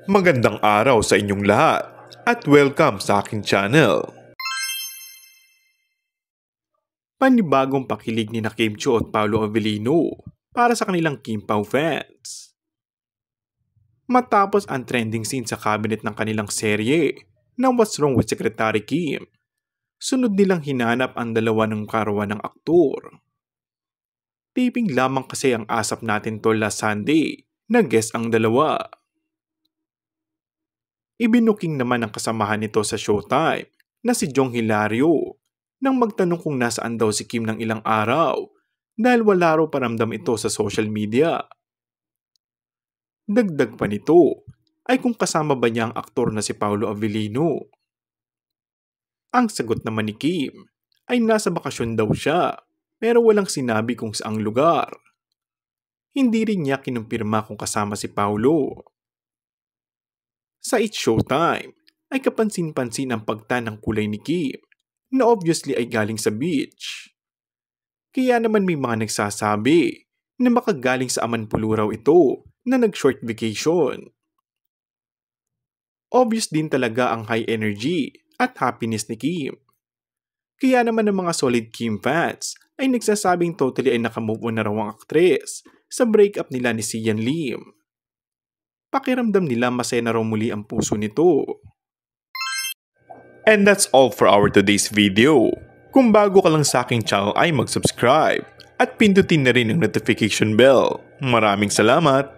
Magandang araw sa inyong lahat at welcome sa aking channel. Panibagong pakilig ni Kim Chiu at Paolo Avellino para sa kanilang Kim Pao fans. Matapos ang trending scene sa cabinet ng kanilang serye na What's Wrong with Secretary Kim, sunod nilang hinanap ang dalawa ng karawan ng aktor. Taping lamang kasi ang Asap Natin Tol last Sunday na guest ang dalawa. Ibinuking naman ang kasamahan nito sa Showtime na si Jong Hilario nang magtanong kung nasaan daw si Kim ng ilang araw dahil wala raw paramdam ito sa social media. Dagdag pa nito ay kung kasama ba niya ang aktor na si Paolo Avellino. Ang sagot naman ni Kim ay nasa bakasyon daw siya pero walang sinabi kung saang lugar. Hindi rin niya kinumpirma kung kasama si Paolo. Sa It's Showtime ay kapansin-pansin ang pagtan ng kulay ni Kim na obviously ay galing sa beach. Kaya naman may mga nagsasabi na makagaling sa Amanpulo raw ito na nag-short vacation. Obvious din talaga ang high energy at happiness ni Kim. Kaya naman ng mga solid Kim fans ay nagsasabing totally ay nakamove on na raw ang aktres sa breakup nila ni Sian Lim. Pakiramdam nila masaya na raw muli ang puso nito. And that's all for our today's video. Kung bago ka lang sa aking channel ay mag-subscribe at pindutin na rin ang notification bell. Maraming salamat!